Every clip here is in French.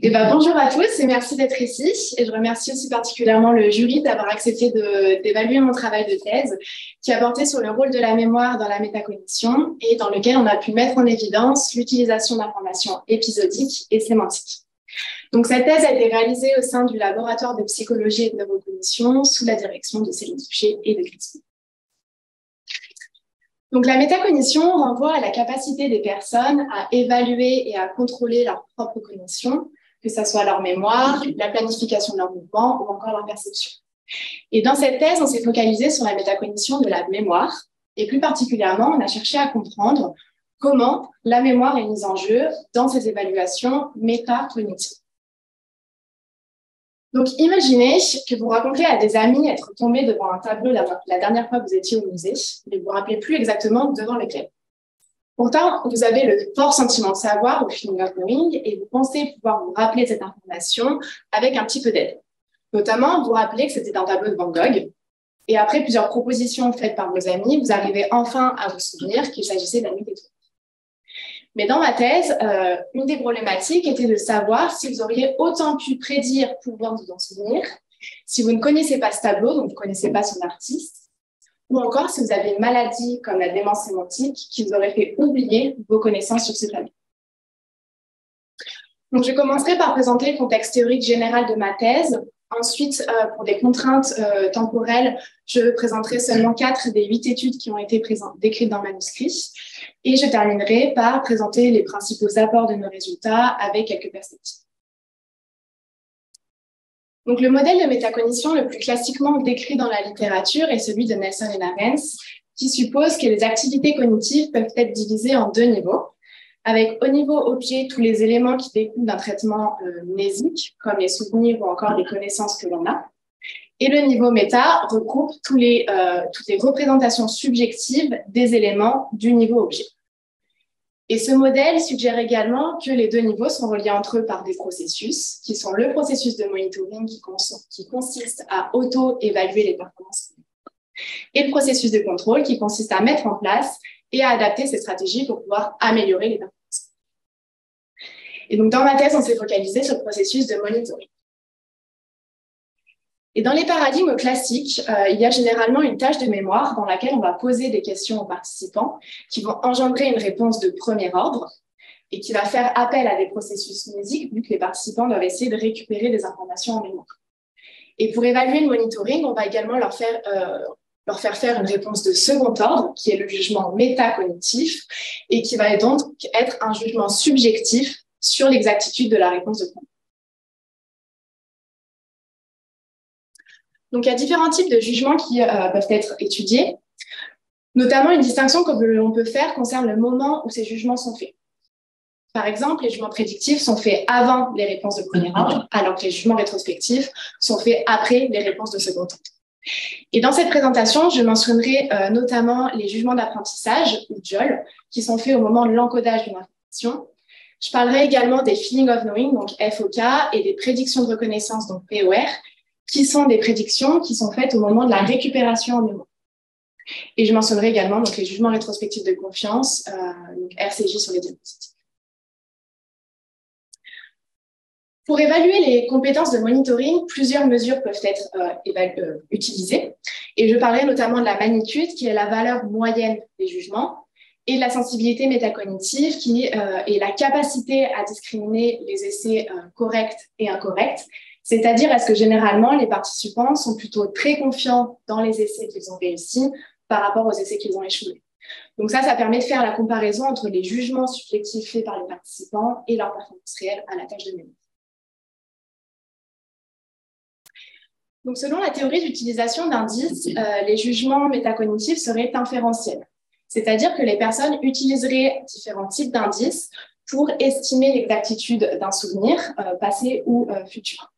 Bonjour à tous et merci d'être ici. Et je remercie aussi particulièrement le jury d'avoir accepté d'évaluer mon travail de thèse qui a porté sur le rôle de la mémoire dans la métacognition et dans lequel on a pu mettre en évidence l'utilisation d'informations épisodiques et sémantiques. Donc, cette thèse a été réalisée au sein du laboratoire de psychologie et de neurocognition sous la direction de Céline Souchet et de Christine. Donc, la métacognition renvoie à la capacité des personnes à évaluer et à contrôler leur propre cognition, que ce soit leur mémoire, la planification de leur mouvement ou encore leur perception. Et dans cette thèse, on s'est focalisé sur la métacognition de la mémoire et plus particulièrement, on a cherché à comprendre comment la mémoire est mise en jeu dans ces évaluations métacognitives. Donc, imaginez que vous racontez à des amis être tombé devant un tableau la dernière fois que vous étiez au musée, mais vous ne vous rappelez plus exactement devant lequel. Pourtant, vous avez le fort sentiment de savoir au feeling of knowing et vous pensez pouvoir vous rappeler cette information avec un petit peu d'aide. Notamment, vous rappelez que c'était un tableau de Van Gogh et après plusieurs propositions faites par vos amis, vous arrivez enfin à vous souvenir qu'il s'agissait de la nuit des tours. Mais dans ma thèse, une des problématiques était de savoir si vous auriez autant pu prédire pouvoir vous en souvenir si vous ne connaissez pas ce tableau, donc vous ne connaissez pas son artiste, ou encore si vous avez une maladie comme la démence sémantique qui vous aurait fait oublier vos connaissances sur ce tableau. Donc, je commencerai par présenter le contexte théorique général de ma thèse. Ensuite, pour des contraintes temporelles, je présenterai seulement 4 des 8 études qui ont été décrites dans le manuscrit. Et je terminerai par présenter les principaux apports de nos résultats avec quelques perspectives. Donc, le modèle de métacognition le plus classiquement décrit dans la littérature est celui de Nelson et Lawrence, qui suppose que les activités cognitives peuvent être divisées en 2 niveaux, avec au niveau objet tous les éléments qui découlent d'un traitement mnésique, comme les souvenirs ou encore les connaissances que l'on a. Et le niveau méta regroupe toutes les représentations subjectives des éléments du niveau objet. Et ce modèle suggère également que les 2 niveaux sont reliés entre eux par des processus, qui sont le processus de monitoring qui consiste à auto-évaluer les performances et le processus de contrôle qui consiste à mettre en place et à adapter ces stratégies pour pouvoir améliorer les performances. Et donc, dans ma thèse, on s'est focalisé sur le processus de monitoring. Et dans les paradigmes classiques, il y a généralement une tâche de mémoire dans laquelle on va poser des questions aux participants qui vont engendrer une réponse de premier ordre et qui va faire appel à des processus mnésiques vu que les participants doivent essayer de récupérer des informations en mémoire. Et pour évaluer le monitoring, on va également leur faire faire une réponse de second ordre, qui est le jugement métacognitif, et qui va donc être un jugement subjectif sur l'exactitude de la réponse de contrôle. Donc, il y a différents types de jugements qui peuvent être étudiés. Notamment, une distinction que l'on peut faire concerne le moment où ces jugements sont faits. Par exemple, les jugements prédictifs sont faits avant les réponses de premier ordre, alors que les jugements rétrospectifs sont faits après les réponses de second ordre. Et dans cette présentation, je mentionnerai notamment les jugements d'apprentissage, ou JOL, qui sont faits au moment de l'encodage d'une information. Je parlerai également des feeling of knowing, donc FOK, et des prédictions de reconnaissance, donc POR, qui sont des prédictions qui sont faites au moment de la récupération en mémoire. Et je mentionnerai également donc, les jugements rétrospectifs de confiance, donc RCJ sur les diapositives. Pour évaluer les compétences de monitoring, plusieurs mesures peuvent être utilisées. Et je parlerai notamment de la magnitude, qui est la valeur moyenne des jugements, et de la sensibilité métacognitive, qui est la capacité à discriminer les essais corrects et incorrects. C'est-à-dire, est-ce que généralement, les participants sont plutôt très confiants dans les essais qu'ils ont réussis par rapport aux essais qu'ils ont échoués. Donc ça permet de faire la comparaison entre les jugements subjectifs faits par les participants et leur performance réelle à la tâche de mémoire. Donc, selon la théorie d'utilisation d'indices, les jugements métacognitifs seraient inférentiels. C'est-à-dire que les personnes utiliseraient différents types d'indices pour estimer l'exactitude d'un souvenir, passé ou futur.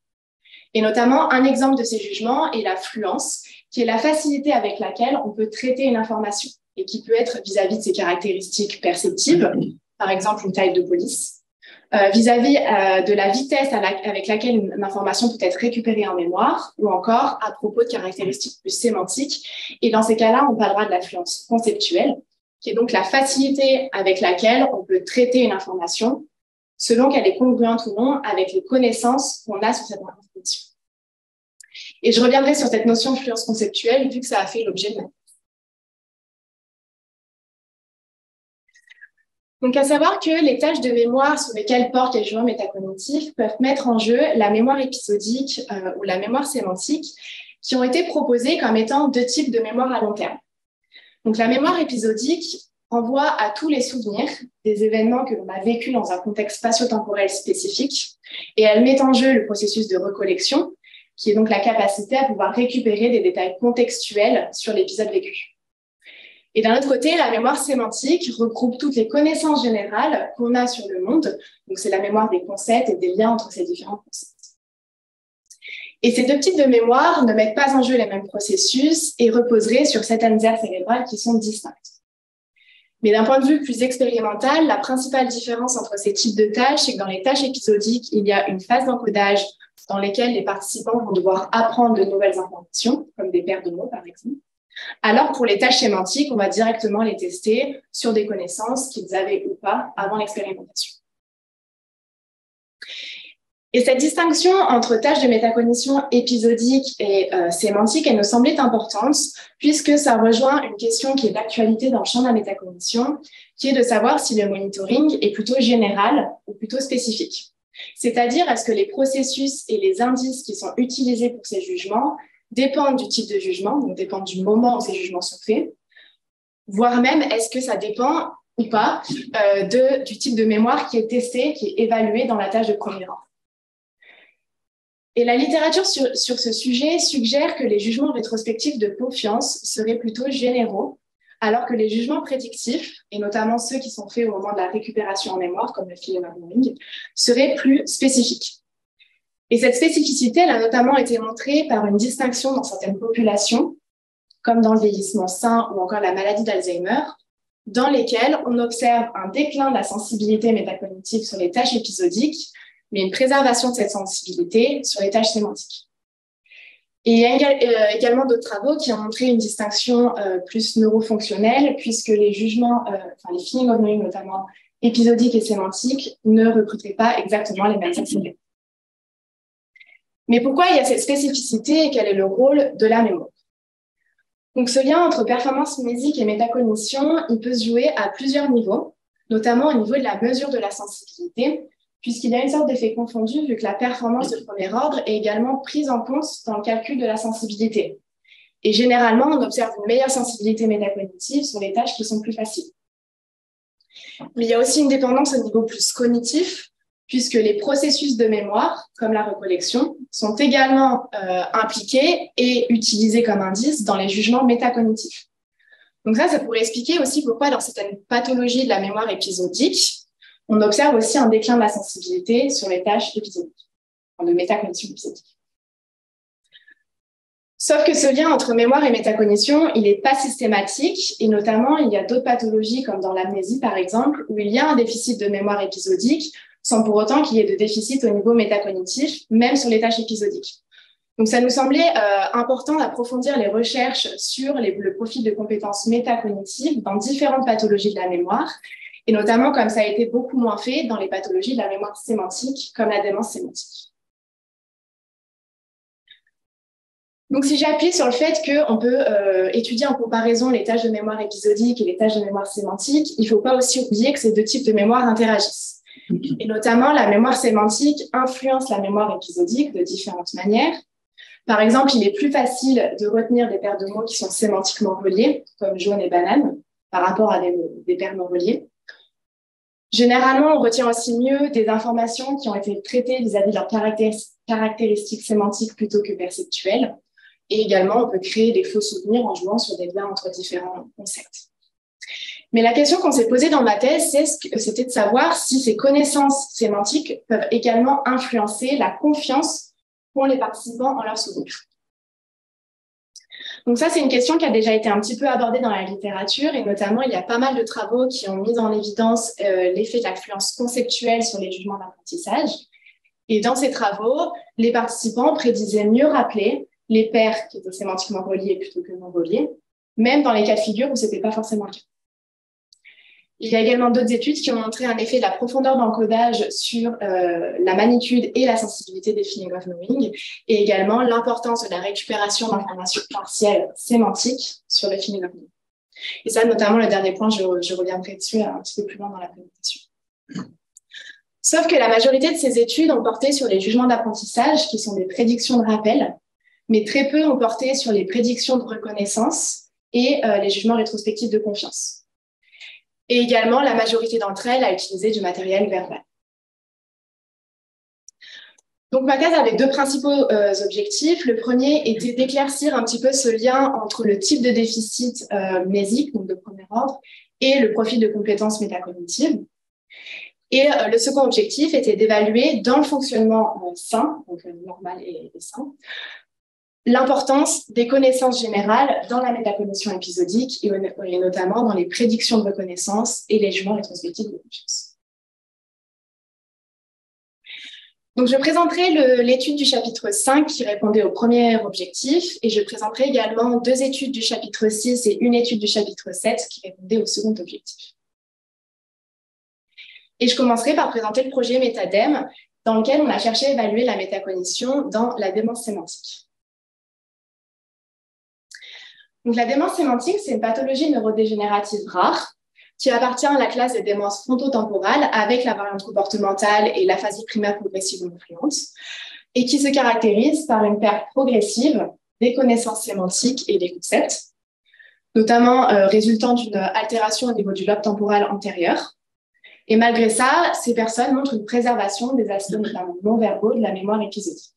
Et notamment, un exemple de ces jugements est la fluence, qui est la facilité avec laquelle on peut traiter une information et qui peut être vis-à-vis de ses caractéristiques perceptives, par exemple une taille de police, vis-à-vis de la vitesse avec laquelle une information peut être récupérée en mémoire, ou encore à propos de caractéristiques plus sémantiques. Et dans ces cas-là, on parlera de la fluence conceptuelle, qui est donc la facilité avec laquelle on peut traiter une information selon qu'elle est congruente ou non avec les connaissances qu'on a sur cette information. Et je reviendrai sur cette notion de fluence conceptuelle vu que ça a fait l'objet de ma thèse. Donc, à savoir que les tâches de mémoire sur lesquelles portent les jugements métacognitifs peuvent mettre en jeu la mémoire épisodique ou la mémoire sémantique, qui ont été proposées comme étant deux types de mémoire à long terme. Donc, la mémoire épisodique renvoie à tous les souvenirs des événements que l'on a vécus dans un contexte spatio-temporel spécifique, et elle met en jeu le processus de recollection, qui est donc la capacité à pouvoir récupérer des détails contextuels sur l'épisode vécu. Et d'un autre côté, la mémoire sémantique regroupe toutes les connaissances générales qu'on a sur le monde. Donc, c'est la mémoire des concepts et des liens entre ces différents concepts. Et ces deux types de mémoire ne mettent pas en jeu les mêmes processus et reposeraient sur certaines aires cérébrales qui sont distinctes. Mais d'un point de vue plus expérimental, la principale différence entre ces types de tâches, c'est que dans les tâches épisodiques, il y a une phase d'encodage dans laquelle les participants vont devoir apprendre de nouvelles informations, comme des paires de mots, par exemple. Alors, pour les tâches sémantiques, on va directement les tester sur des connaissances qu'ils avaient ou pas avant l'expérimentation. Et cette distinction entre tâches de métacognition épisodique et sémantique, elle nous semblait importante, puisque ça rejoint une question qui est d'actualité dans le champ de la métacognition, qui est de savoir si le monitoring est plutôt général ou plutôt spécifique. C'est-à-dire, est-ce que les processus et les indices qui sont utilisés pour ces jugements dépendent du type de jugement, donc dépendent du moment où ces jugements sont faits, voire même est-ce que ça dépend ou pas du type de mémoire qui est testé, qui est évalué dans la tâche de premier rang. Et la littérature sur ce sujet suggère que les jugements rétrospectifs de confiance seraient plutôt généraux, alors que les jugements prédictifs, et notamment ceux qui sont faits au moment de la récupération en mémoire, comme le filet learning, seraient plus spécifiques. Et cette spécificité, elle a notamment été montrée par une distinction dans certaines populations, comme dans le vieillissement sain ou encore la maladie d'Alzheimer, dans lesquelles on observe un déclin de la sensibilité métacognitive sur les tâches épisodiques, mais une préservation de cette sensibilité sur les tâches sémantiques. Et il y a également d'autres travaux qui ont montré une distinction plus neurofonctionnelle, puisque les jugements, les feeling of knowing notamment épisodiques et sémantiques, ne recrutaient pas exactement les mêmes sensibilités. Mais pourquoi il y a cette spécificité et quel est le rôle de la mémoire? Donc, ce lien entre performance mnésique et métacognition, il peut se jouer à plusieurs niveaux, notamment au niveau de la mesure de la sensibilité, puisqu'il y a une sorte d'effet confondu vu que la performance de premier ordre est également prise en compte dans le calcul de la sensibilité. Et généralement, on observe une meilleure sensibilité métacognitive sur les tâches qui sont plus faciles. Mais il y a aussi une dépendance au niveau plus cognitif, puisque les processus de mémoire, comme la recollection, sont également impliqués et utilisés comme indice dans les jugements métacognitifs. Donc ça pourrait expliquer aussi pourquoi dans certaines pathologies de la mémoire épisodique, on observe aussi un déclin de la sensibilité sur les tâches épisodiques, de métacognition épisodique. Sauf que ce lien entre mémoire et métacognition, il n'est pas systématique, et notamment, il y a d'autres pathologies, comme dans l'amnésie, par exemple, où il y a un déficit de mémoire épisodique, sans pour autant qu'il y ait de déficit au niveau métacognitif, même sur les tâches épisodiques. Donc, ça nous semblait important d'approfondir les recherches sur le profil de compétences métacognitives dans différentes pathologies de la mémoire, et notamment comme ça a été beaucoup moins fait dans les pathologies de la mémoire sémantique, comme la démence sémantique. Donc, si j'appuie sur le fait qu'on peut étudier en comparaison les tâches de mémoire épisodique et les tâches de mémoire sémantique, il ne faut pas aussi oublier que ces deux types de mémoire interagissent. Et notamment, la mémoire sémantique influence la mémoire épisodique de différentes manières. Par exemple, il est plus facile de retenir des paires de mots qui sont sémantiquement reliés, comme jaune et banane, par rapport à des paires non reliées. Généralement, on retient aussi mieux des informations qui ont été traitées vis-à-vis de leurs caractéristiques sémantiques plutôt que perceptuelles. Et également, on peut créer des faux souvenirs en jouant sur des liens entre différents concepts. Mais la question qu'on s'est posée dans ma thèse, c'était de savoir si ces connaissances sémantiques peuvent également influencer la confiance qu'ont les participants en leurs souvenirs. Donc ça, c'est une question qui a déjà été un petit peu abordée dans la littérature, et notamment, il y a pas mal de travaux qui ont mis en évidence l'effet de l'influence conceptuelle sur les jugements d'apprentissage. Et dans ces travaux, les participants prédisaient mieux rappeler les paires qui étaient sémantiquement reliées plutôt que non reliées, même dans les cas de figure où ce n'était pas forcément le cas. Il y a également d'autres études qui ont montré un effet de la profondeur d'encodage sur la magnitude et la sensibilité des feeling of knowing, et également l'importance de la récupération d'informations partielles sémantiques sur le feeling of knowing. Et ça, notamment, le dernier point, je reviendrai dessus un petit peu plus loin dans la présentation. Sauf que la majorité de ces études ont porté sur les jugements d'apprentissage, qui sont des prédictions de rappel, mais très peu ont porté sur les prédictions de reconnaissance et les jugements rétrospectifs de confiance. Et également, la majorité d'entre elles a utilisé du matériel verbal. Donc, ma thèse avait deux principaux objectifs. Le premier était d'éclaircir un petit peu ce lien entre le type de déficit mnésique, donc de premier ordre, et le profil de compétences métacognitives. Et le second objectif était d'évaluer dans le fonctionnement sain, donc normal et sain, l'importance des connaissances générales dans la métacognition épisodique et notamment dans les prédictions de reconnaissance et les jugements rétrospectifs de confiance. Donc, je présenterai l'étude du chapitre 5 qui répondait au premier objectif et je présenterai également deux études du chapitre 6 et une étude du chapitre 7 qui répondait au second objectif. Et je commencerai par présenter le projet MetaDem dans lequel on a cherché à évaluer la métacognition dans la démence sémantique. Donc, la démence sémantique, c'est une pathologie neurodégénérative rare qui appartient à la classe des démences frontotemporales avec la variante comportementale et l'aphasie primaire progressive non fluente et qui se caractérise par une perte progressive des connaissances sémantiques et des concepts, notamment résultant d'une altération au niveau du lobe temporal antérieur. Et malgré ça, ces personnes montrent une préservation des aspects notamment non-verbaux de la mémoire épisodique.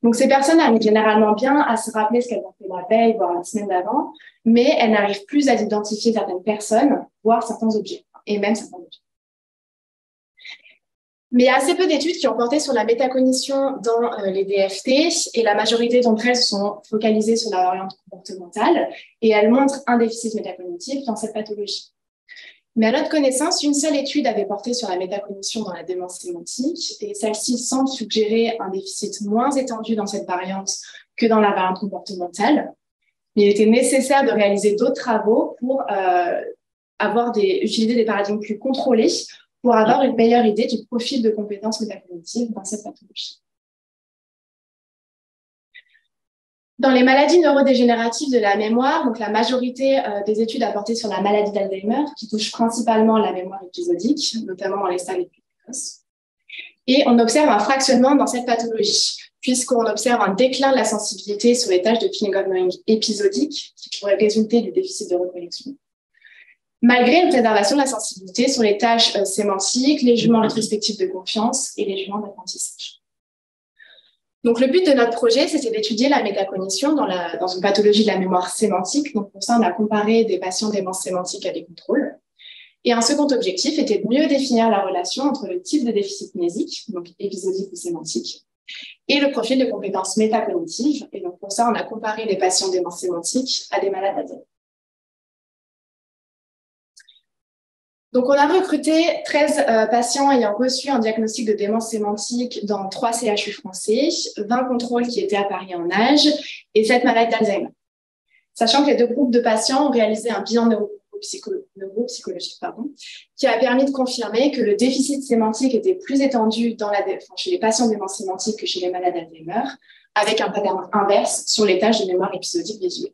Donc, ces personnes arrivent généralement bien à se rappeler ce qu'elles ont fait la veille, voire la semaine d'avant, mais elles n'arrivent plus à identifier certaines personnes, voire certains objets, et même certains objets. Mais il y a assez peu d'études qui ont porté sur la métacognition dans les DFT, et la majorité d'entre elles sont focalisées sur la variante comportementale, et elles montrent un déficit métacognitif dans cette pathologie. Mais à notre connaissance, une seule étude avait porté sur la métacognition dans la démence sémantique et celle-ci semble suggérer un déficit moins étendu dans cette variante que dans la variante comportementale. Il était nécessaire de réaliser d'autres travaux pour utiliser des paradigmes plus contrôlés pour avoir une meilleure idée du profil de compétences métacognitives dans cette pathologie. Dans les maladies neurodégénératives de la mémoire, donc la majorité des études a porté sur la maladie d'Alzheimer, qui touche principalement la mémoire épisodique, notamment dans les stades les plus précoces. Et on observe un fractionnement dans cette pathologie, puisqu'on observe un déclin de la sensibilité sur les tâches de feeling of knowing épisodiques, qui pourraient résulter du déficit de reconnexion, malgré une préservation de la sensibilité sur les tâches sémantiques, les jugements rétrospectifs de confiance et les jugements d'apprentissage. Donc, le but de notre projet, c'était d'étudier la métacognition dans une pathologie de la mémoire sémantique. Donc, pour ça, on a comparé des patients démence sémantique à des contrôles. Et un second objectif était de mieux définir la relation entre le type de déficit mnésique, donc épisodique ou sémantique, et le profil de compétences métacognitives. Et donc, pour ça, on a comparé les patients démence sémantique à des malades d'Alzheimer. Donc, on a recruté 13 patients ayant reçu un diagnostic de démence sémantique dans 3 CHU français, 20 contrôles qui étaient appariés en âge et 7 malades d'Alzheimer. Sachant que les deux groupes de patients ont réalisé un bilan neuropsychologique qui a permis de confirmer que le déficit sémantique était plus étendu chez les patients démence sémantique que chez les malades d'Alzheimer, avec un pattern inverse sur les tâches de mémoire épisodique visuelle.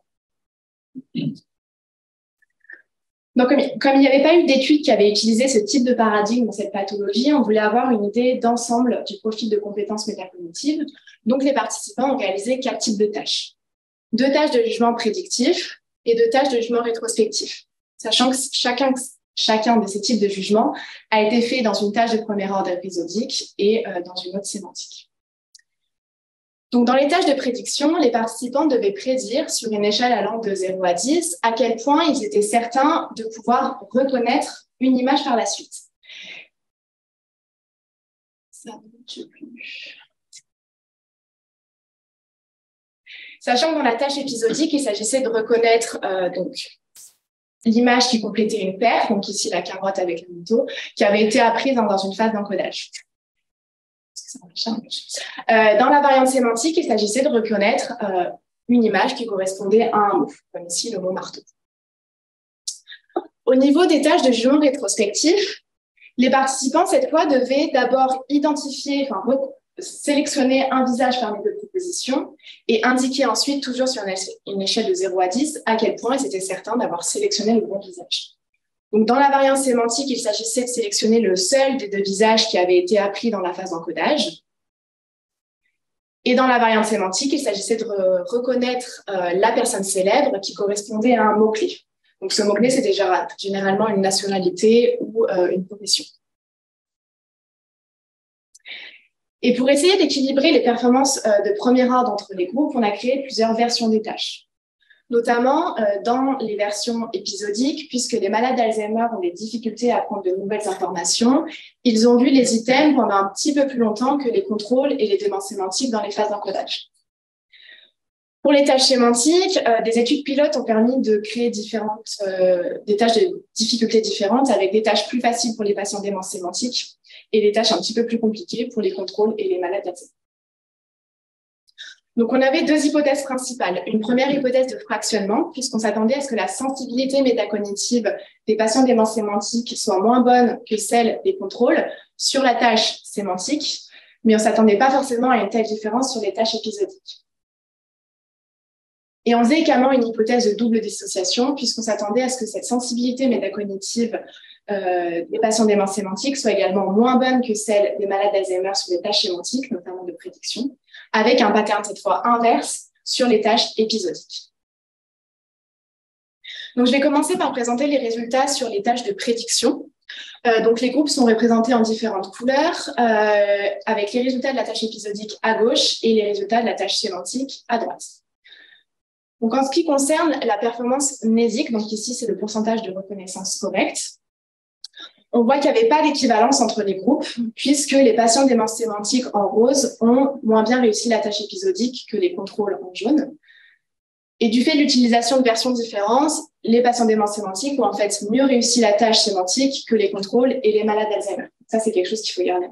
Donc, comme il n'y avait pas eu d'études qui avaient utilisé ce type de paradigme dans cette pathologie, on voulait avoir une idée d'ensemble du profil de compétences métacognitives. Donc, les participants ont réalisé 4 types de tâches. 2 tâches de jugement prédictif et 2 tâches de jugement rétrospectif, sachant que chacun de ces types de jugements a été fait dans une tâche de premier ordre épisodique et dans une autre sémantique. Donc, dans les tâches de prédiction, les participants devaient prédire sur une échelle allant de 0 à 10 à quel point ils étaient certains de pouvoir reconnaître une image par la suite. Ça ne marche plus. Sachant que dans la tâche épisodique, il s'agissait de reconnaître l'image qui complétait une paire, donc ici la carotte avec le moto, qui avait été apprise dans une phase d'encodage. Dans la variante sémantique, il s'agissait de reconnaître une image qui correspondait à un mot, comme ici le mot marteau. Au niveau des tâches de jugement rétrospectif, les participants, cette fois, devaient d'abord identifier, sélectionner un visage parmi deux propositions et indiquer ensuite, toujours sur une échelle de 0 à 10, à quel point ils étaient certains d'avoir sélectionné le bon visage. Donc, dans la variante sémantique, il s'agissait de sélectionner le seul des deux visages qui avaient été appris dans la phase d'encodage. Et dans la variante sémantique, il s'agissait de reconnaître la personne célèbre qui correspondait à un mot-clé. Donc, ce mot-clé, c'était généralement une nationalité ou une profession. Et pour essayer d'équilibrer les performances de premier ordre entre les groupes, on a créé plusieurs versions des tâches. Notamment dans les versions épisodiques, puisque les malades d'Alzheimer ont des difficultés à prendre de nouvelles informations, ils ont vu les items pendant un petit peu plus longtemps que les contrôles et les demandes sémantiques dans les phases d'encodage. Pour les tâches sémantiques, des études pilotes ont permis de créer des tâches de difficultés différentes, avec des tâches plus faciles pour les patients déments sémantiques et des tâches un petit peu plus compliquées pour les contrôles et les malades d'Alzheimer. Donc, on avait deux hypothèses principales. Une première hypothèse de fractionnement, puisqu'on s'attendait à ce que la sensibilité métacognitive des patients déments sémantiques soit moins bonne que celle des contrôles sur la tâche sémantique, mais on ne s'attendait pas forcément à une telle différence sur les tâches épisodiques. Et on faisait également une hypothèse de double dissociation, puisqu'on s'attendait à ce que cette sensibilité métacognitive des patients déments sémantiques soit également moins bonne que celle des malades d'Alzheimer sur les tâches sémantiques, notamment de prédiction, avec un pattern cette fois inverse sur les tâches épisodiques. Donc, je vais commencer par présenter les résultats sur les tâches de prédiction. Donc, les groupes sont représentés en différentes couleurs, avec les résultats de la tâche épisodique à gauche et les résultats de la tâche sémantique à droite. Donc, en ce qui concerne la performance mnésique, donc ici, c'est le pourcentage de reconnaissance correcte, on voit qu'il n'y avait pas d'équivalence entre les groupes, puisque les patients déments sémantiques en rose ont moins bien réussi la tâche épisodique que les contrôles en jaune. Et du fait de l'utilisation de versions différentes, les patients déments sémantiques ont en fait mieux réussi la tâche sémantique que les contrôles et les malades d'Alzheimer. Ça, c'est quelque chose qu'il faut garder.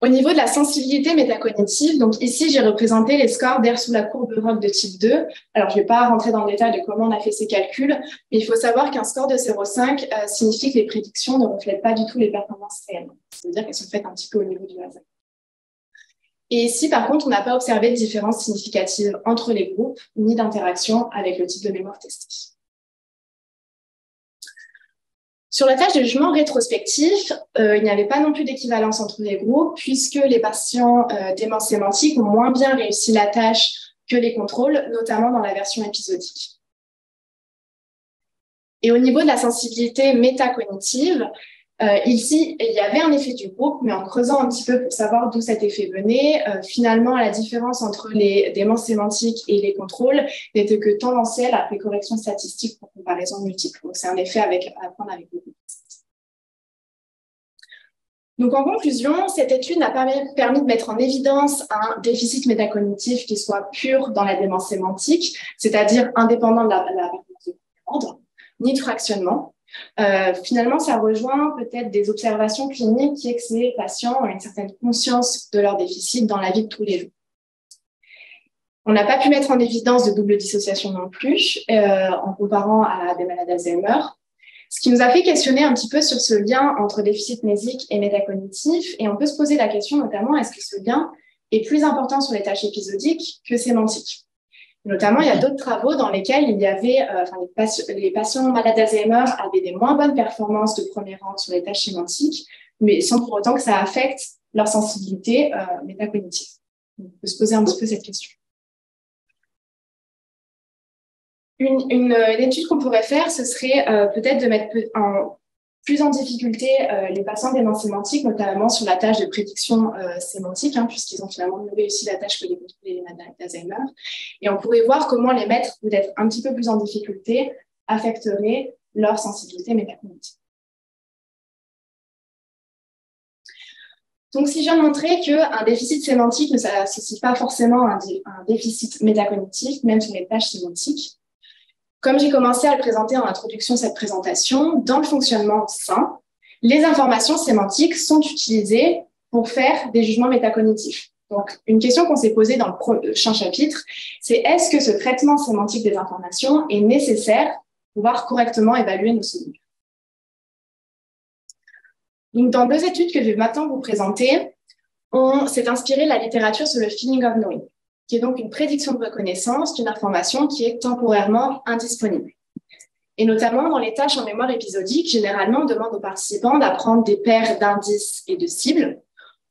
Au niveau de la sensibilité métacognitive, donc ici, j'ai représenté les scores d'air sous la courbe ROC de type 2. Alors, je ne vais pas rentrer dans le détail de comment on a fait ces calculs, mais il faut savoir qu'un score de 0,5 signifie que les prédictions ne reflètent pas du tout les performances réelles. C'est-à-dire qu'elles sont faites un petit peu au niveau du hasard. Et ici, par contre, on n'a pas observé de différence significative entre les groupes, ni d'interaction avec le type de mémoire testé. Sur la tâche de jugement rétrospectif, il n'y avait pas non plus d'équivalence entre les groupes, puisque les patients déments sémantiques ont moins bien réussi la tâche que les contrôles, notamment dans la version épisodique. Et au niveau de la sensibilité métacognitive, ici, il y avait un effet du groupe, mais en creusant un petit peu pour savoir d'où cet effet venait, finalement, la différence entre les déments sémantiques et les contrôles n'était que tendancielle après correction statistique pour comparaison multiple. Donc, c'est un effet à prendre avec le groupe. Donc, en conclusion, cette étude n'a pas permis de mettre en évidence un déficit métacognitif qui soit pur dans la démence sémantique, c'est-à-dire indépendant de la performance de ordre, ni de fractionnement. Finalement, ça rejoint peut-être des observations cliniques qui est que ces patients ont une certaine conscience de leur déficit dans la vie de tous les jours. On n'a pas pu mettre en évidence de double dissociation non plus, en comparant à des malades d'Alzheimer, ce qui nous a fait questionner un petit peu sur ce lien entre déficit mnésique et métacognitif, et on peut se poser la question notamment, est-ce que ce lien est plus important sur les tâches épisodiques que sémantiques? Notamment, il y a d'autres travaux dans lesquels il y avait, les patients malades d'Alzheimer avaient des moins bonnes performances de premier rang sur les tâches sémantiques, mais sans pour autant que ça affecte leur sensibilité métacognitive. On peut se poser un petit peu cette question. Une étude qu'on pourrait faire, ce serait peut-être de mettre plus en difficulté les patients déments sémantiques, notamment sur la tâche de prédiction sémantique, puisqu'ils ont finalement mieux réussi la tâche que les contrôles et les malades d'Alzheimer. Et on pourrait voir comment les mettre peut-être un petit peu plus en difficulté affecterait leur sensibilité métacognitive. Donc, si je viens de montrer qu'un déficit sémantique ne s'associe pas forcément à un déficit métacognitif, même sur les tâches sémantiques, comme j'ai commencé à le présenter en introduction de cette présentation, dans le fonctionnement sain, les informations sémantiques sont utilisées pour faire des jugements métacognitifs. Donc, une question qu'on s'est posée dans le prochain chapitre, c'est est-ce que ce traitement sémantique des informations est nécessaire pouvoir correctement évaluer nos souvenirs. Donc, dans 2 études que je vais maintenant vous présenter, on s'est inspiré de la littérature sur le feeling of knowing, qui est donc une prédiction de reconnaissance d'une information qui est temporairement indisponible. Et notamment dans les tâches en mémoire épisodique, généralement, on demande aux participants d'apprendre des paires d'indices et de cibles.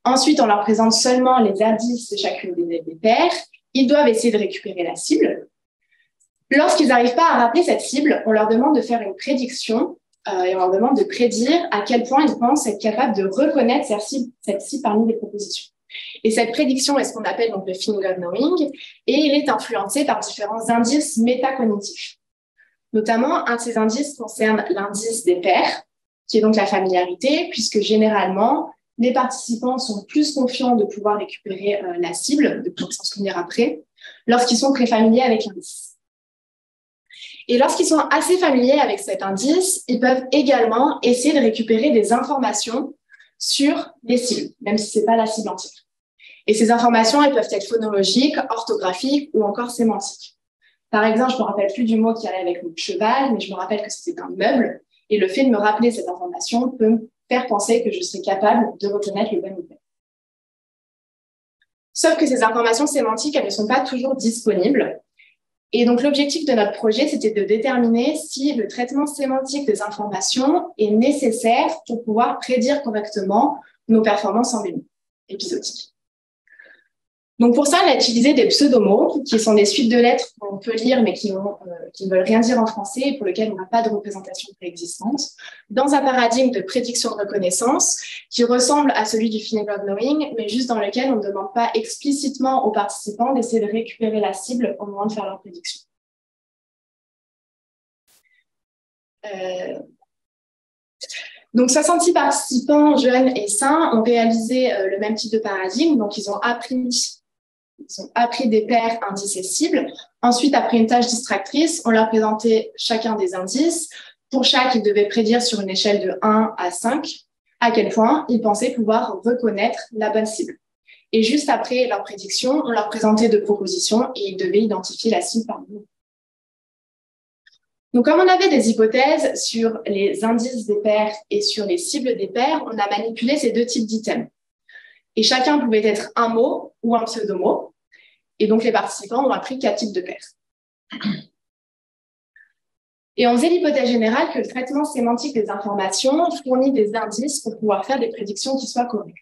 Ensuite, on leur présente seulement les indices de chacune des paires. Ils doivent essayer de récupérer la cible. Lorsqu'ils n'arrivent pas à rappeler cette cible, on leur demande de faire une prédiction et on leur demande de prédire à quel point ils pensent être capables de reconnaître cette cible parmi les propositions. Et cette prédiction est ce qu'on appelle donc le feeling of knowing et il est influencé par différents indices métacognitifs. Notamment, un de ces indices concerne l'indice des pairs, qui est donc la familiarité, puisque généralement, les participants sont plus confiants de pouvoir récupérer la cible, de pouvoir s'en souvenir après, lorsqu'ils sont très familiers avec l'indice. Et lorsqu'ils sont assez familiers avec cet indice, ils peuvent également essayer de récupérer des informations sur les cibles, même si ce n'est pas la cible entière. Et ces informations, elles peuvent être phonologiques, orthographiques ou encore sémantiques. Par exemple, je ne me rappelle plus du mot qui allait avec le cheval, mais je me rappelle que c'était un meuble. Et le fait de me rappeler cette information peut me faire penser que je serai capable de reconnaître le bon mot. Sauf que ces informations sémantiques, elles ne sont pas toujours disponibles. Et donc, l'objectif de notre projet, c'était de déterminer si le traitement sémantique des informations est nécessaire pour pouvoir prédire correctement nos performances en mémoire épisodique. Donc, pour ça, on a utilisé des pseudomots, qui sont des suites de lettres qu'on peut lire, mais qui ne veulent rien dire en français et pour lesquelles on n'a pas de représentation préexistante, dans un paradigme de prédiction de reconnaissance qui ressemble à celui du feeling of knowing, mais juste dans lequel on ne demande pas explicitement aux participants d'essayer de récupérer la cible au moment de faire leur prédiction. Donc, 66 participants jeunes et sains ont réalisé le même type de paradigme. Donc, ils ont appris des paires, indices et cibles. Ensuite, après une tâche distractrice, on leur présentait chacun des indices. Pour chaque, ils devaient prédire sur une échelle de 1 à 5 à quel point ils pensaient pouvoir reconnaître la bonne cible. Et juste après leur prédiction, on leur présentait 2 propositions et ils devaient identifier la cible parmi eux. Donc, comme on avait des hypothèses sur les indices des paires et sur les cibles des paires, on a manipulé ces 2 types d'items. Et chacun pouvait être un mot ou un pseudomot. Et donc, les participants ont appris 4 types de paires. Et on faisait l'hypothèse générale que le traitement sémantique des informations fournit des indices pour pouvoir faire des prédictions qui soient correctes.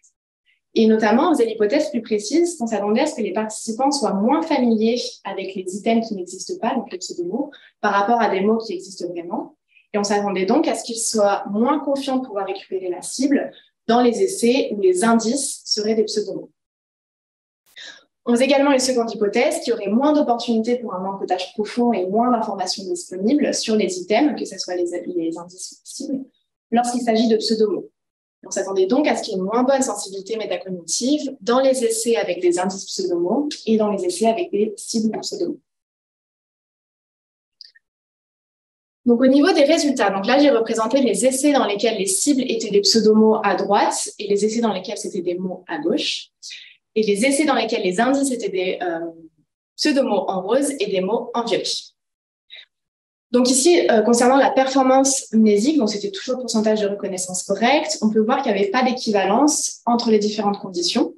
Et notamment, on faisait l'hypothèse plus précise qu'on s'attendait à ce que les participants soient moins familiers avec les items qui n'existent pas, donc les pseudomots, par rapport à des mots qui existent vraiment. Et on s'attendait donc à ce qu'ils soient moins confiants de pouvoir récupérer la cible dans les essais où les indices seraient des pseudomots. On faisait également une seconde hypothèse qui aurait moins d'opportunités pour un encodage profond et moins d'informations disponibles sur les items, que ce soit les indices ou les cibles, lorsqu'il s'agit de pseudomots. On s'attendait donc à ce qu'il y ait une moins bonne sensibilité métacognitive dans les essais avec des indices pseudomots et dans les essais avec des cibles pseudomots. Donc, au niveau des résultats, donc là, j'ai représenté les essais dans lesquels les cibles étaient des pseudomots à droite et les essais dans lesquels c'était des mots à gauche. Et les essais dans lesquels les indices étaient des pseudomots en rose et des mots en violet. Donc ici, concernant la performance mnésique, donc c'était toujours le pourcentage de reconnaissance correct, on peut voir qu'il n'y avait pas d'équivalence entre les différentes conditions,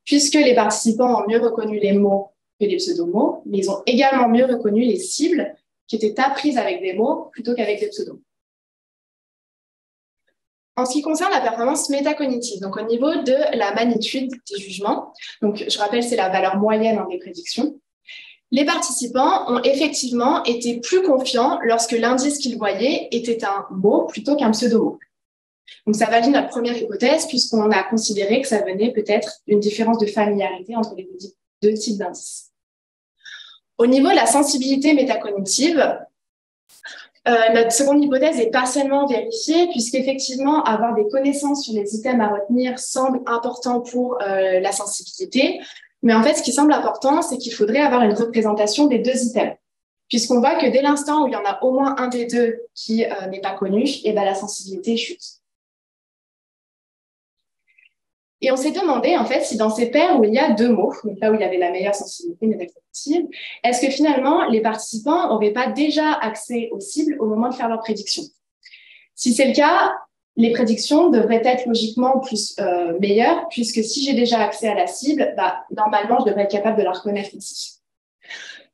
puisque les participants ont mieux reconnu les mots que les pseudomots, mais ils ont également mieux reconnu les cibles qui étaient apprises avec des mots plutôt qu'avec des pseudomots. En ce qui concerne la performance métacognitive, donc au niveau de la magnitude des jugements, donc je rappelle, c'est la valeur moyenne des prédictions, les participants ont effectivement été plus confiants lorsque l'indice qu'ils voyaient était un mot plutôt qu'un pseudomot. Donc ça valide notre première hypothèse puisqu'on a considéré que ça venait peut-être d'une différence de familiarité entre les 2 types d'indices. Au niveau de la sensibilité métacognitive, notre seconde hypothèse est partiellement vérifiée puisqu'effectivement, avoir des connaissances sur les items à retenir semble important pour la sensibilité. Mais en fait, ce qui semble important, c'est qu'il faudrait avoir une représentation des 2 items. Puisqu'on voit que dès l'instant où il y en a au moins un des 2 qui n'est pas connu, et ben la sensibilité chute. Et on s'est demandé, en fait, si dans ces paires où il y a deux mots, donc là où il y avait la meilleure sensibilité métacognitive, est-ce que finalement, les participants n'auraient pas déjà accès aux cibles au moment de faire leurs prédictions? Si c'est le cas, les prédictions devraient être logiquement plus meilleures, puisque si j'ai déjà accès à la cible, bah, normalement, je devrais être capable de la reconnaître ici.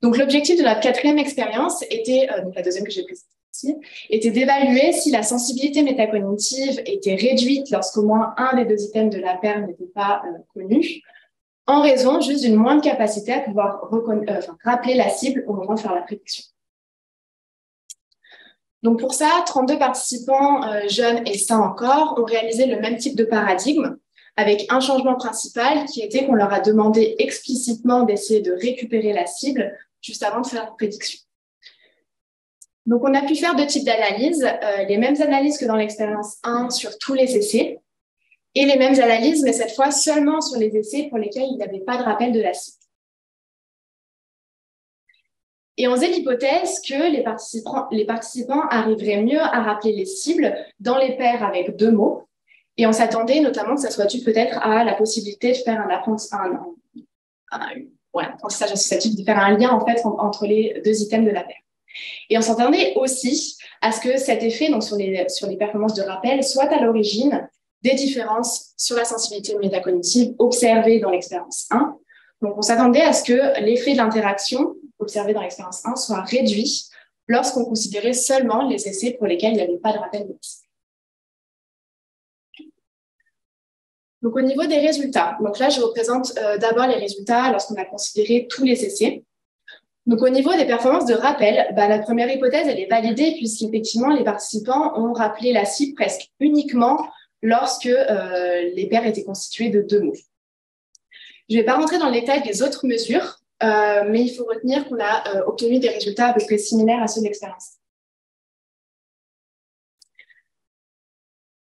Donc, l'objectif de notre quatrième expérience était, donc la deuxième que j'ai présentée ici, était d'évaluer si la sensibilité métacognitive était réduite lorsqu'au moins un des deux items de la paire n'était pas connu, en raison juste d'une moindre capacité à pouvoir rappeler la cible au moment de faire la prédiction. Donc pour ça, 32 participants jeunes et sains encore ont réalisé le même type de paradigme, avec un changement principal qui était qu'on leur a demandé explicitement d'essayer de récupérer la cible juste avant de faire la prédiction. Donc on a pu faire deux types d'analyses, les mêmes analyses que dans l'expérience 1 sur tous les essais, et les mêmes analyses, mais cette fois seulement sur les essais pour lesquels il n'y avait pas de rappel de la cible. Et on faisait l'hypothèse que les participants arriveraient mieux à rappeler les cibles dans les paires avec deux mots. Et on s'attendait notamment que ça soit dû peut-être à la possibilité de faire un apprentissage associatif, de faire un lien en fait entre les deux items de la paire. Et on s'attendait aussi à ce que cet effet, donc sur les performances de rappel, soit à l'origine des différences sur la sensibilité métacognitive observées dans l'expérience 1. Donc, on s'attendait à ce que l'effet de l'interaction observé dans l'expérience 1 soit réduit lorsqu'on considérait seulement les essais pour lesquels il n'y avait pas de rappel de cible. Donc, au niveau des résultats, donc là, je vous présente d'abord les résultats lorsqu'on a considéré tous les essais. Donc, au niveau des performances de rappel, la première hypothèse, elle est validée puisqu'effectivement, les participants ont rappelé la cible presque uniquement lorsque les paires étaient constituées de deux mots. Je ne vais pas rentrer dans le détail des autres mesures, mais il faut retenir qu'on a obtenu des résultats à peu près similaires à ceux de l'expérience.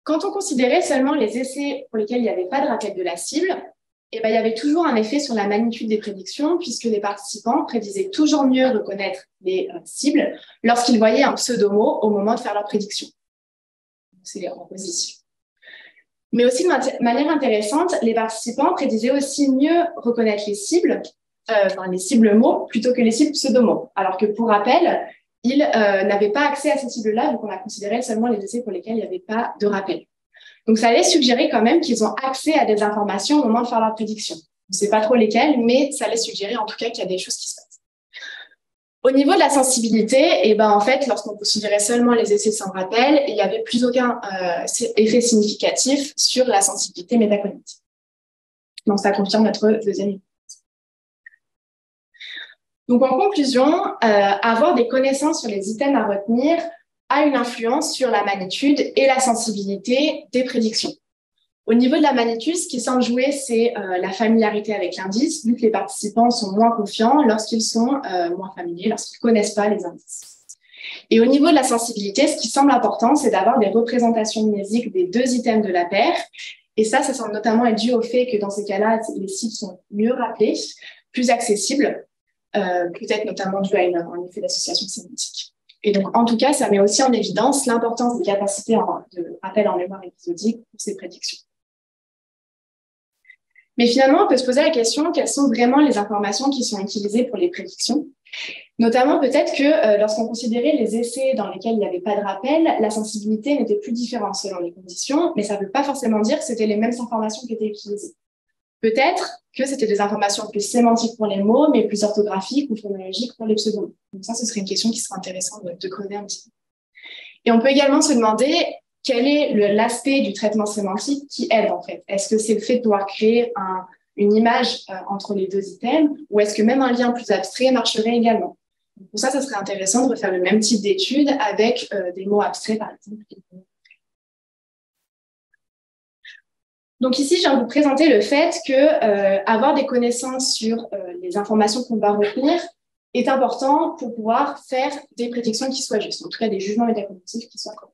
Quand on considérait seulement les essais pour lesquels il n'y avait pas de rappel de la cible, il y avait toujours un effet sur la magnitude des prédictions, puisque les participants prédisaient toujours mieux reconnaître les cibles lorsqu'ils voyaient un pseudo-mot au moment de faire leur prédiction. C'est en position. Mais aussi, de manière intéressante, les participants prédisaient aussi mieux reconnaître les cibles mots plutôt que les cibles pseudo-mots. Alors que pour rappel, ils n'avaient pas accès à ces cibles-là, donc on a considéré seulement les essais pour lesquels il n'y avait pas de rappel. Donc ça allait suggérer quand même qu'ils ont accès à des informations au moment de faire leur prédiction. On ne sait pas trop lesquelles, mais ça allait suggérer en tout cas qu'il y a des choses qui se passent. Au niveau de la sensibilité, en fait, lorsqu'on considérait seulement les essais sans rappel, il n'y avait plus aucun effet significatif sur la sensibilité métacognitive. Donc, ça confirme notre deuxième hypothèse. Donc, en conclusion, avoir des connaissances sur les items à retenir a une influence sur la magnitude et la sensibilité des prédictions. Au niveau de la magnitude, ce qui semble jouer, c'est la familiarité avec l'indice, vu que les participants sont moins confiants lorsqu'ils sont moins familiers, lorsqu'ils ne connaissent pas les indices. Et au niveau de la sensibilité, ce qui semble important, c'est d'avoir des représentations mnésiques des deux items de la paire. Et ça semble notamment être dû au fait que dans ces cas-là, les cibles sont mieux rappelées, plus accessibles, peut-être notamment dû à un effet d'association sémantique. Et donc, en tout cas, ça met aussi en évidence l'importance des capacités de rappel en mémoire épisodique pour ces prédictions. Mais finalement, on peut se poser la question, quelles sont vraiment les informations qui sont utilisées pour les prédictions? Notamment, peut-être que lorsqu'on considérait les essais dans lesquels il n'y avait pas de rappel, la sensibilité n'était plus différente selon les conditions, mais ça ne veut pas forcément dire que c'était les mêmes informations qui étaient utilisées. Peut-être que c'était des informations plus sémantiques pour les mots, mais plus orthographiques ou phonologiques pour les pseudomots. Donc ça, ce serait une question qui serait intéressante de creuser un petit peu. Et on peut également se demander quel est l'aspect du traitement sémantique qui aide en fait. Est-ce que c'est le fait de pouvoir créer une image entre les deux items, ou est-ce que même un lien plus abstrait marcherait également? Pour ça, ça serait intéressant de refaire le même type d'étude avec des mots abstraits, par exemple. Donc ici, je viens de vous présenter le fait que avoir des connaissances sur les informations qu'on va retenir est important pour pouvoir faire des prédictions qui soient justes, en tout cas des jugements métacognitifs qui soient corrects.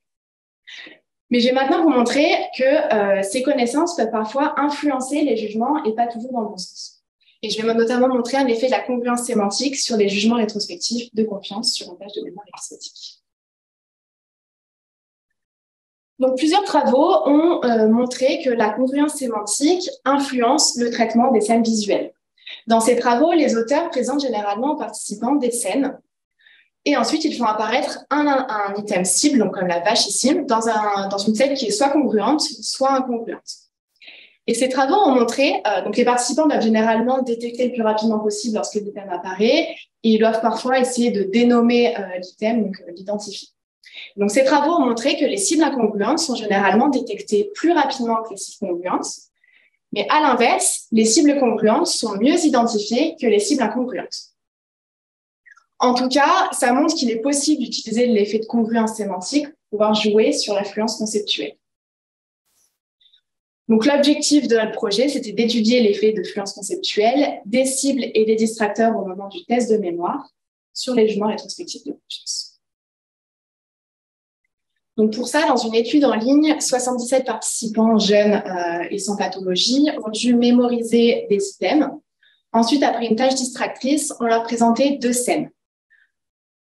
Mais je vais maintenant vous montrer que ces connaissances peuvent parfois influencer les jugements et pas toujours dans le bon sens. Et je vais notamment montrer un effet de la congruence sémantique sur les jugements rétrospectifs de confiance sur une page de mémoire épisodique. Donc, plusieurs travaux ont montré que la congruence sémantique influence le traitement des scènes visuelles. Dans ces travaux, les auteurs présentent généralement aux participants des scènes et ensuite ils font apparaître un item cible, donc comme la vache ici, dans une scène qui est soit congruente, soit incongruente. Et ces travaux ont montré, donc les participants doivent généralement détecter le plus rapidement possible lorsque l'item apparaît et ils doivent parfois essayer de dénommer l'item, donc l'identifier. Donc, ces travaux ont montré que les cibles incongruentes sont généralement détectées plus rapidement que les cibles congruentes, mais à l'inverse, les cibles congruentes sont mieux identifiées que les cibles incongruentes. En tout cas, ça montre qu'il est possible d'utiliser l'effet de congruence sémantique pour pouvoir jouer sur l'affluence conceptuelle. Donc, l'objectif de notre projet, c'était d'étudier l'effet de fluence conceptuelle des cibles et des distracteurs au moment du test de mémoire sur les jugements rétrospectifs de confiance. Donc pour ça, dans une étude en ligne, 77 participants jeunes et sans pathologie ont dû mémoriser des items. Ensuite, après une tâche distractrice, on leur présentait 2 scènes.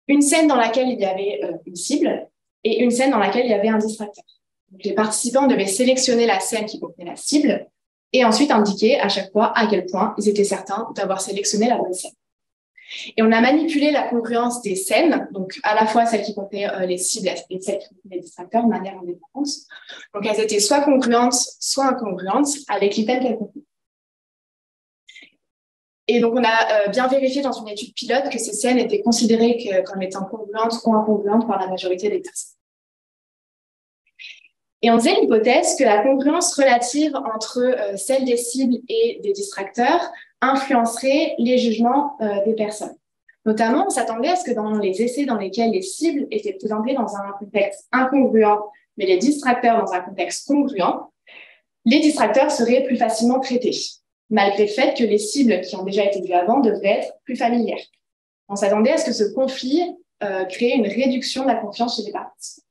Une scène dans laquelle il y avait une cible et une scène dans laquelle il y avait un distracteur. Donc, les participants devaient sélectionner la scène qui contenait la cible et ensuite indiquer à chaque fois à quel point ils étaient certains d'avoir sélectionné la bonne scène. Et on a manipulé la congruence des scènes, donc à la fois celles qui contenaient les cibles et celles qui contenaient les distracteurs de manière indépendante. Donc elles étaient soit congruentes, soit incongruentes avec l'item qu'elles contenaient. Et donc on a bien vérifié dans une étude pilote que ces scènes étaient considérées comme étant congruentes ou incongruentes par la majorité des personnes. Et on faisait l'hypothèse que la congruence relative entre celle des cibles et des distracteurs influencerait les jugements des personnes. Notamment, on s'attendait à ce que dans les essais dans lesquels les cibles étaient présentées dans un contexte incongruent, mais les distracteurs dans un contexte congruent, les distracteurs seraient plus facilement traités, malgré le fait que les cibles qui ont déjà été vues avant devraient être plus familières. On s'attendait à ce que ce conflit crée une réduction de la confiance chez les participants.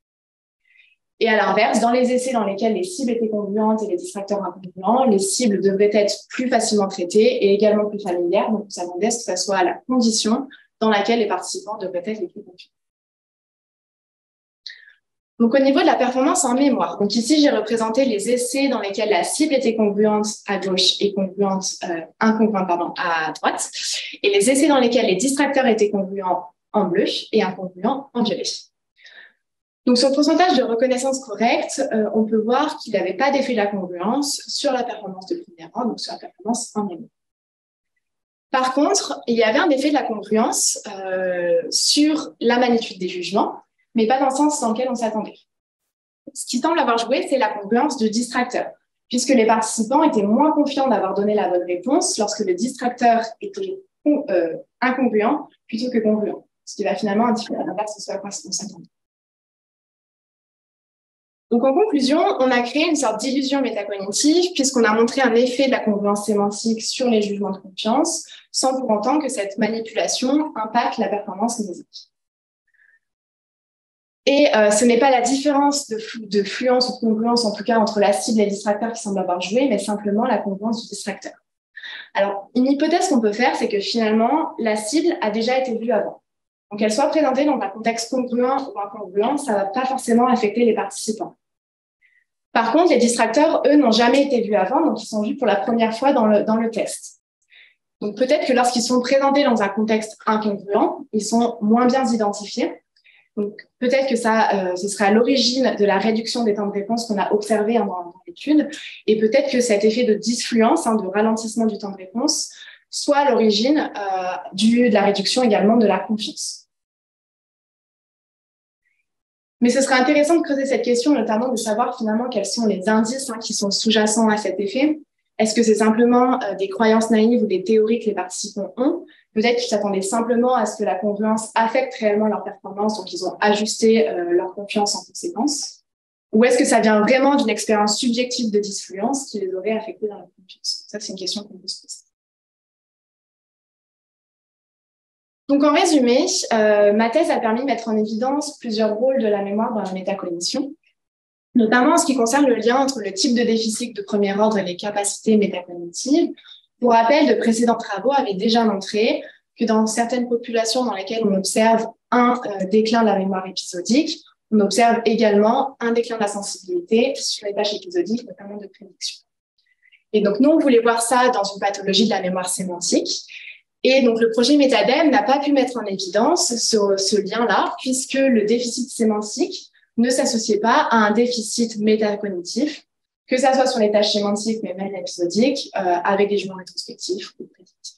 Et à l'inverse, dans les essais dans lesquels les cibles étaient congruentes et les distracteurs incongruents, les cibles devraient être plus facilement traitées et également plus familières. Donc, on s'attendait à ce que ce soit la condition dans laquelle les participants devraient être les plus confiants. Donc, au niveau de la performance en mémoire, donc ici, j'ai représenté les essais dans lesquels la cible était congruente à gauche et incongruente à droite, et les essais dans lesquels les distracteurs étaient congruents en bleu et incongruents en violet. Donc, sur le pourcentage de reconnaissance correcte, on peut voir qu'il n'y avait pas d'effet de la congruence sur la performance de premier ordre, donc sur la performance en mémoire. Par contre, il y avait un effet de la congruence sur la magnitude des jugements, mais pas dans le sens dans lequel on s'attendait. Ce qui semble avoir joué, c'est la congruence de distracteur, puisque les participants étaient moins confiants d'avoir donné la bonne réponse lorsque le distracteur était incongruent plutôt que congruent, ce qui va finalement indiquer à l'inverse de ce à quoi on s'attendait. Donc, en conclusion, on a créé une sorte d'illusion métacognitive puisqu'on a montré un effet de la congruence sémantique sur les jugements de confiance, sans pour autant que cette manipulation impacte la performance mnésique. Et ce n'est pas la différence de fluence ou de congruence, en tout cas entre la cible et le distracteur qui semble avoir joué, mais simplement la congruence du distracteur. Alors, une hypothèse qu'on peut faire, c'est que finalement, la cible a déjà été vue avant. Donc, qu'elle soit présentée dans un contexte congruent ou incongruent, ça ne va pas forcément affecter les participants. Par contre, les distracteurs, eux, n'ont jamais été vus avant, donc ils sont vus pour la première fois dans le test. Donc peut-être que lorsqu'ils sont présentés dans un contexte incongruent, ils sont moins bien identifiés. Donc peut-être que ce serait à l'origine de la réduction des temps de réponse qu'on a observé dans l'étude, et peut-être que cet effet de disfluence, de ralentissement du temps de réponse, soit à l'origine de la réduction également de la confiance. Mais ce serait intéressant de creuser cette question, notamment de savoir finalement quels sont les indices qui sont sous-jacents à cet effet. Est-ce que c'est simplement des croyances naïves ou des théories que les participants ont? Peut-être qu'ils s'attendaient simplement à ce que la congruence affecte réellement leur performance, donc ils ont ajusté leur confiance en conséquence. Ou est-ce que ça vient vraiment d'une expérience subjective de disfluence qui les aurait affectés dans leur confiance? Ça, c'est une question qu'on peut se poser. Donc, en résumé, ma thèse a permis de mettre en évidence plusieurs rôles de la mémoire dans la métacognition, notamment en ce qui concerne le lien entre le type de déficit de premier ordre et les capacités métacognitives. Pour rappel, de précédents travaux avaient déjà montré que dans certaines populations dans lesquelles on observe un déclin de la mémoire épisodique, On observe également un déclin de la sensibilité sur les tâches épisodiques, notamment de prédiction. Et donc, nous, on voulait voir ça dans une pathologie de la mémoire sémantique. Et donc, le projet Métadem n'a pas pu mettre en évidence ce lien-là, puisque le déficit sémantique ne s'associait pas à un déficit métacognitif, que ça soit sur les tâches sémantiques, mais même épisodiques, avec des jugements rétrospectifs ou prédictifs.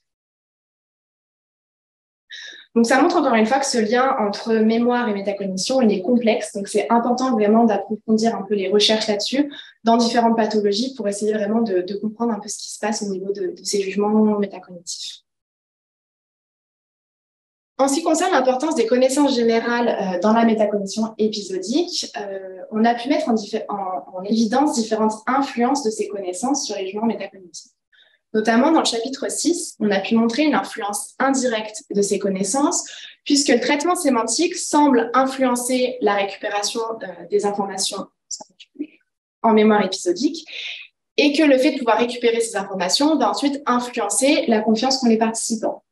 Donc, ça montre encore une fois que ce lien entre mémoire et métacognition, il est complexe. Donc, c'est important vraiment d'approfondir un peu les recherches là-dessus dans différentes pathologies pour essayer vraiment de comprendre un peu ce qui se passe au niveau de ces jugements métacognitifs. En ce qui concerne l'importance des connaissances générales dans la métacognition épisodique, on a pu mettre en évidence différentes influences de ces connaissances sur les jugements métacognitifs. Notamment, dans le chapitre 6, on a pu montrer une influence indirecte de ces connaissances, puisque le traitement sémantique semble influencer la récupération des informations en mémoire épisodique, et que le fait de pouvoir récupérer ces informations va ensuite influencer la confiance qu'ont les participants.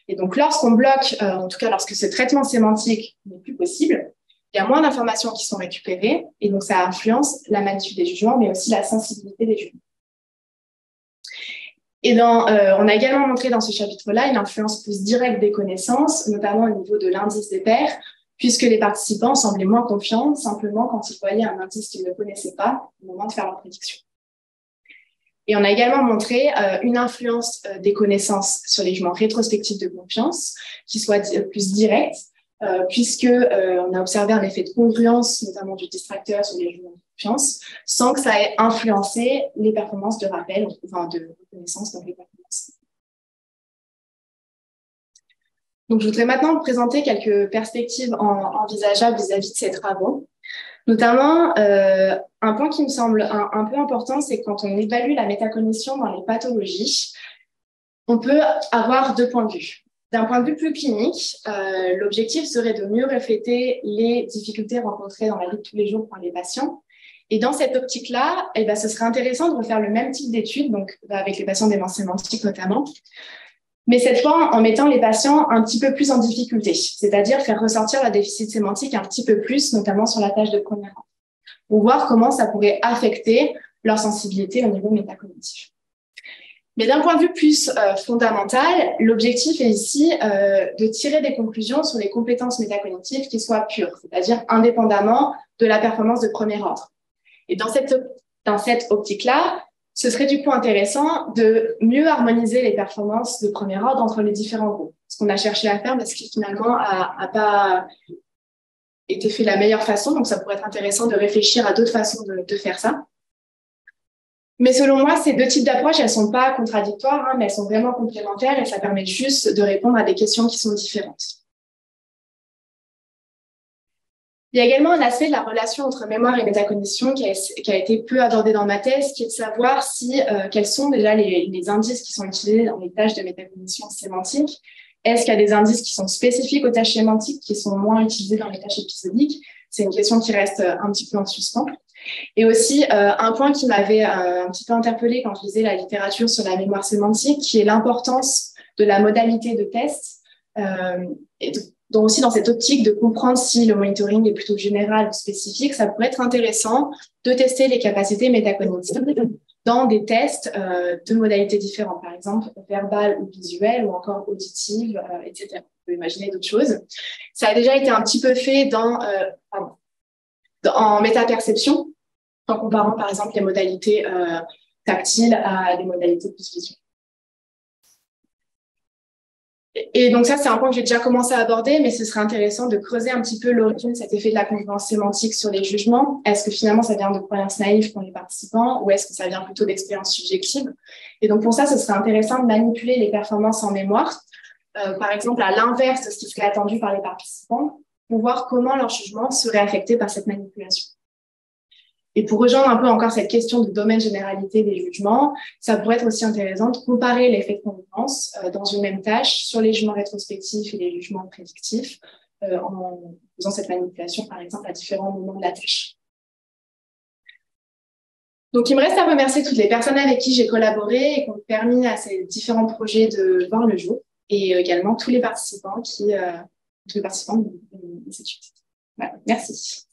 Et donc, lorsqu'on bloque, en tout cas lorsque ce traitement sémantique n'est plus possible, il y a moins d'informations qui sont récupérées, et donc ça influence la magnitude des jugements, mais aussi la sensibilité des jugements. Et on a également montré dans ce chapitre-là une influence plus directe des connaissances, notamment au niveau de l'indice des pairs, puisque les participants semblaient moins confiants simplement quand ils voyaient un indice qu'ils ne connaissaient pas au moment de faire leur prédiction. Et on a également montré une influence des connaissances sur les jugements rétrospectifs de confiance, qui soit plus directe, puisqu'on a observé un effet de congruence, notamment du distracteur sur les jugements de confiance, sans que ça ait influencé les performances de rappel, enfin de reconnaissance dans les performances. Donc, je voudrais maintenant vous présenter quelques perspectives envisageables vis-à-vis de ces travaux. Notamment, un point qui me semble un peu important, c'est que quand on évalue la métacognition dans les pathologies, on peut avoir deux points de vue. D'un point de vue plus clinique, l'objectif serait de mieux refléter les difficultés rencontrées dans la vie de tous les jours par les patients. Et dans cette optique-là, ce serait intéressant de refaire le même type d'études, donc avec les patients démence sémantique notamment, mais cette fois en mettant les patients un petit peu plus en difficulté, c'est-à-dire faire ressortir la déficit sémantique un petit peu plus, notamment sur la tâche de premier rang, pour voir comment ça pourrait affecter leur sensibilité au niveau métacognitif. Mais d'un point de vue plus fondamental, l'objectif est ici de tirer des conclusions sur les compétences métacognitives qui soient pures, c'est-à-dire indépendamment de la performance de premier ordre. Et dans cette optique-là, ce serait du coup intéressant de mieux harmoniser les performances de premier ordre entre les différents groupes. Ce qu'on a cherché à faire, parce que finalement n'a pas été fait de la meilleure façon, donc ça pourrait être intéressant de réfléchir à d'autres façons de faire ça. Mais selon moi, ces deux types d'approches, elles ne sont pas contradictoires, mais elles sont vraiment complémentaires et ça permet juste de répondre à des questions qui sont différentes. Il y a également un aspect de la relation entre mémoire et métacognition qui a été peu abordé dans ma thèse, qui est de savoir quels sont déjà les indices qui sont utilisés dans les tâches de métacognition sémantique. Est-ce qu'il y a des indices qui sont spécifiques aux tâches sémantiques qui sont moins utilisés dans les tâches épisodiques? C'est une question qui reste un petit peu en suspens. Et aussi, un point qui m'avait un petit peu interpellée quand je lisais la littérature sur la mémoire sémantique, qui est l'importance de la modalité de test, donc aussi dans cette optique de comprendre si le monitoring est plutôt général ou spécifique, ça pourrait être intéressant de tester les capacités métacognitives dans des tests de modalités différentes, par exemple verbales ou visuelles ou encore auditives, etc. On peut imaginer d'autres choses. Ça a déjà été un petit peu fait en métaperception, en comparant par exemple les modalités tactiles à des modalités plus visuelles. Et donc ça, c'est un point que j'ai déjà commencé à aborder, mais ce serait intéressant de creuser un petit peu l'origine de cet effet de la congruence sémantique sur les jugements. Est-ce que finalement ça vient de croyances naïves pour les participants ou est-ce que ça vient plutôt d'expériences subjectives? Et donc pour ça, ce serait intéressant de manipuler les performances en mémoire, par exemple à l'inverse de ce qui serait attendu par les participants, pour voir comment leur jugement serait affecté par cette manipulation. Et pour rejoindre un peu encore cette question de domaine généralité des jugements, ça pourrait être aussi intéressant de comparer l'effet de congruence dans une même tâche sur les jugements rétrospectifs et les jugements prédictifs en faisant cette manipulation, par exemple, à différents moments de la tâche. Donc, il me reste à remercier toutes les personnes avec qui j'ai collaboré et qui ont permis à ces différents projets de voir le jour et également tous les participants de cette étude. Voilà, merci.